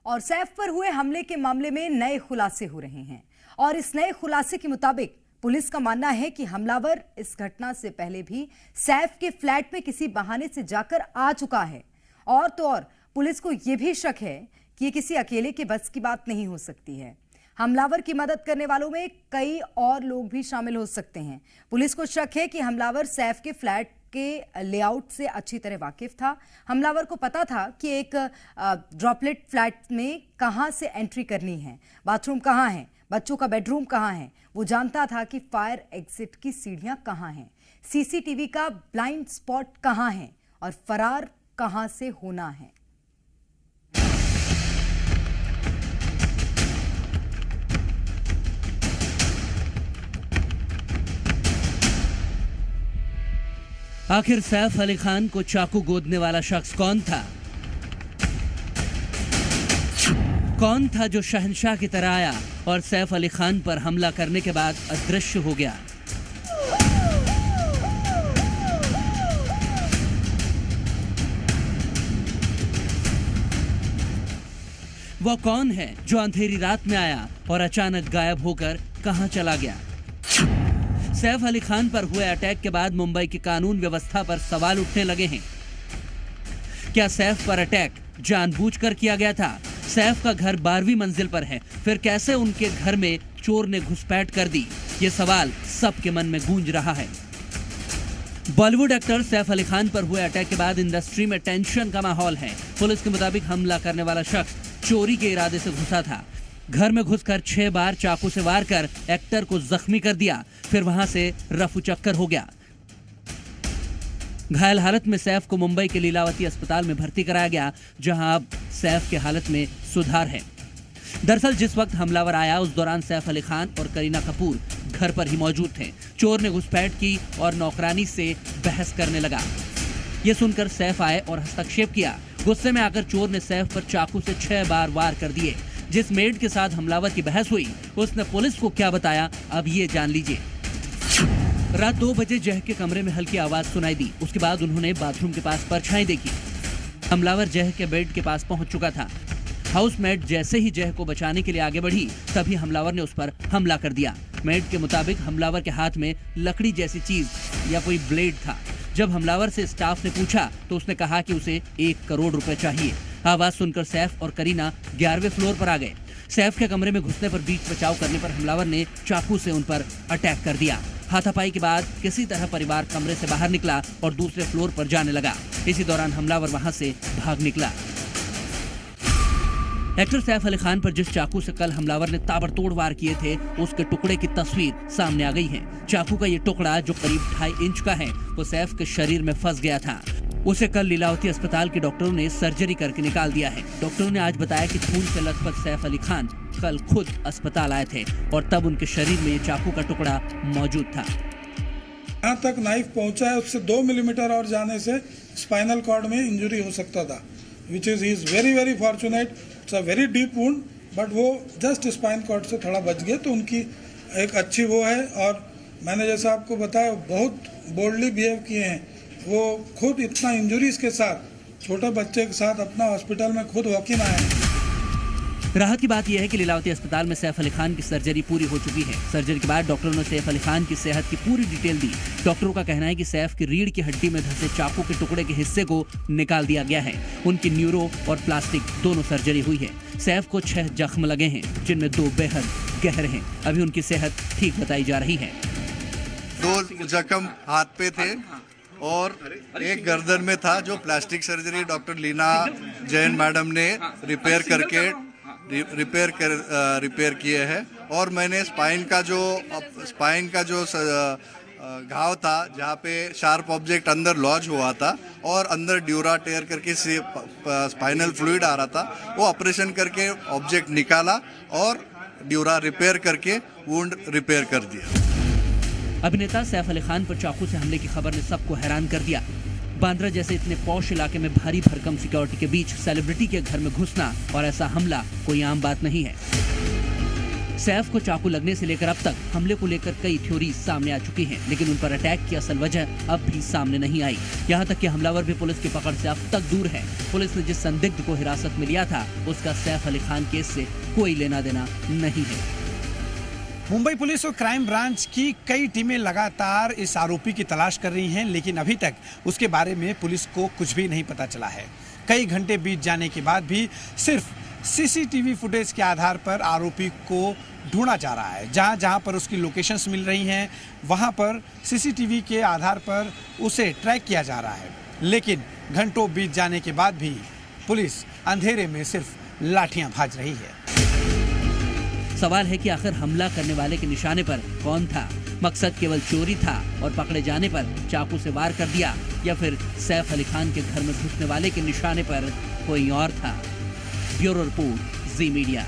और सैफ पर हुए हमले के मामले में नए खुलासे हो रहे हैं और इस नए खुलासे के मुताबिक पुलिस का मानना है कि हमलावर इस घटना से पहले भी सैफ के फ्लैट में किसी बहाने से जाकर आ चुका है। और तो और पुलिस को यह भी शक है कि ये किसी अकेले के बस की बात नहीं हो सकती है। हमलावर की मदद करने वालों में कई और लोग भी शामिल हो सकते हैं। पुलिस को शक है कि हमलावर सैफ के फ्लैट के लेआउट से अच्छी तरह वाकिफ था। हमलावर को पता था कि एक ड्रॉपलेट फ्लैट में कहां से एंट्री करनी है, बाथरूम कहां है, बच्चों का बेडरूम कहां है। वो जानता था कि फायर एग्जिट की सीढ़ियां कहां हैं, सीसीटीवी का ब्लाइंड स्पॉट कहां है और फरार कहां से होना है। आखिर सैफ अली खान को चाकू गोदने वाला शख्स कौन था? कौन था जो शहंशाह की तरह आया और सैफ अली खान पर हमला करने के बाद अदृश्य हो गया? वो कौन है जो अंधेरी रात में आया और अचानक गायब होकर कहां चला गया? सैफ अली खान पर हुए अटैक के बाद मुंबई की कानून व्यवस्था पर सवाल उठने लगे हैं। क्या सैफ पर अटैक जानबूझकर किया गया था? सैफ का घर 12वीं मंजिल पर है, फिर कैसे उनके घर में चोर ने घुसपैठ कर दी? ये सवाल सबके मन में गूंज रहा है। बॉलीवुड एक्टर सैफ अली खान पर हुए अटैक के बाद इंडस्ट्री में टेंशन का माहौल है। पुलिस के मुताबिक हमला करने वाला शख्स चोरी के इरादे से घुसा था। घर में घुसकर 6 बार चाकू से वार कर एक्टर को जख्मी कर दिया, फिर वहां से रफू चक्कर हो गया। घायल हालत में सैफ को मुंबई के लीलावती अस्पताल में भर्ती कराया गया, जहां अब सैफ के हालत में सुधार है। दरअसल जिस वक्त हमलावर आया उस दौरान सैफ अली खान और करीना कपूर घर पर ही मौजूद थे। चोर ने घुसपैठ की और नौकरानी से बहस करने लगा। ये सुनकर सैफ आए और हस्तक्षेप किया। गुस्से में आकर चोर ने सैफ पर चाकू से 6 बार वार कर दिए। जिस मेड के साथ हमलावर की बहस हुई उसने पुलिस को क्या बताया, अब ये जान लीजिए। रात 2 बजे जह के कमरे में हल्की आवाज सुनाई दी। उसके बाद उन्होंने बाथरूम के पास परछाई देखी। हमलावर जह के बेड के पास पहुंच चुका था। हाउसमेट जैसे ही जह को बचाने के लिए आगे बढ़ी, तभी हमलावर ने उस पर हमला कर दिया। मेड के मुताबिक हमलावर के हाथ में लकड़ी जैसी चीज या कोई ब्लेड था। जब हमलावर से स्टाफ ने पूछा तो उसने कहा कि उसे 1 करोड़ रुपए चाहिए। आवाज सुनकर सैफ और करीना 11वें फ्लोर पर आ गए। सैफ के कमरे में घुसने पर बीच बचाव करने पर हमलावर ने चाकू से उन पर अटैक कर दिया। हाथापाई के बाद किसी तरह परिवार कमरे से बाहर निकला और दूसरे फ्लोर पर जाने लगा। इसी दौरान हमलावर वहां से भाग निकला। एक्टर सैफ अली खान पर जिस चाकू से कल हमलावर ने ताबड़तोड़ वार किए थे, उसके टुकड़े की तस्वीर सामने आ गई है। चाकू का ये टुकड़ा जो करीब 2.5 इंच का है, वो सैफ के शरीर में फंस गया था। उसे कल लीलावती अस्पताल के डॉक्टरों ने सर्जरी करके निकाल दिया है। डॉक्टरों ने आज बताया कि खून से लथपथ सैफ अली खान कल खुद अस्पताल आए थे और तब उनके शरीर में ये चाकू का टुकड़ा मौजूद था। यहाँ तक नाइफ पहुंचा है, उससे 2 मिलीमीटर और जाने से स्पाइनल कॉर्ड में इंजरी हो सकता था, which is very fortunate. It's a very deep wound, but वो जस्ट स्पाइन कॉर्ड से थोड़ा बच गया, तो उनकी एक अच्छी वो है। और मैंने जैसा आपको बताया, बहुत बोल्डली बिहेव किए हैं। वो खुद इतना इंजरीज के साथ, छोटे बच्चे के साथ अपना हॉस्पिटल में खुद वॉक इन आए हैं। राहत की बात यह है कि लीलावती अस्पताल में सैफ अली खान की सर्जरी पूरी हो चुकी है। सर्जरी के बाद डॉक्टरों ने सैफ अली खान की सेहत की पूरी डिटेल दी। डॉक्टरों का कहना है कि सैफ की रीढ़ की हड्डी में धंसे चाकू के टुकड़े के हिस्से को निकाल दिया गया है। उनकी न्यूरो और प्लास्टिक दोनों सर्जरी हुई है। सैफ को 6 जख्म लगे हैं, जिनमें 2 बेहद गहरे हैं। अभी उनकी सेहत ठीक बताई जा रही है। 2 जख्म हाथ पे थे और एक गर्दन में था, जो plastic surgery doctor Leena Jain madam ने रिपेयर किए हैं। और मैंने स्पाइन का जो घाव था, जहाँ पे शार्प ऑब्जेक्ट अंदर लॉज हुआ था और अंदर ड्यूरा टेयर करके स्पाइनल फ्लूइड आ रहा था, वो ऑपरेशन करके ऑब्जेक्ट निकाला और ड्यूरा रिपेयर करके वुंड रिपेयर कर दिया। अभिनेता सैफ अली खान पर चाकू से हमले की खबर ने सबको हैरान कर दिया। बांद्रा जैसे इतने पॉश इलाके में भारी भरकम सिक्योरिटी के बीच सेलिब्रिटी के घर में घुसना और ऐसा हमला कोई आम बात नहीं है। सैफ को चाकू लगने से लेकर अब तक हमले को लेकर कई थ्योरी सामने आ चुकी हैं, लेकिन उन पर अटैक की असल वजह अब भी सामने नहीं आई। यहां तक कि हमलावर भी पुलिस की पकड़ से अब तक दूर है। पुलिस ने जिस संदिग्ध को हिरासत में लिया था उसका सैफ अली खान केस से कोई लेना देना नहीं है। मुंबई पुलिस और क्राइम ब्रांच की कई टीमें लगातार इस आरोपी की तलाश कर रही हैं, लेकिन अभी तक उसके बारे में पुलिस को कुछ भी नहीं पता चला है। कई घंटे बीत जाने के बाद भी सिर्फ सीसीटीवी फुटेज के आधार पर आरोपी को ढूंढा जा रहा है। जहां जहां पर उसकी लोकेशंस मिल रही हैं, वहां पर सीसीटीवी के आधार पर उसे ट्रैक किया जा रहा है। लेकिन घंटों बीत जाने के बाद भी पुलिस अंधेरे में सिर्फ लाठियां भाज रही है। सवाल है कि आखिर हमला करने वाले के निशाने पर कौन था? मकसद केवल चोरी था और पकड़े जाने पर चाकू से वार कर दिया, या फिर सैफ अली खान के घर में घुसने वाले के निशाने पर कोई और था? ब्यूरो रिपोर्ट, जी मीडिया।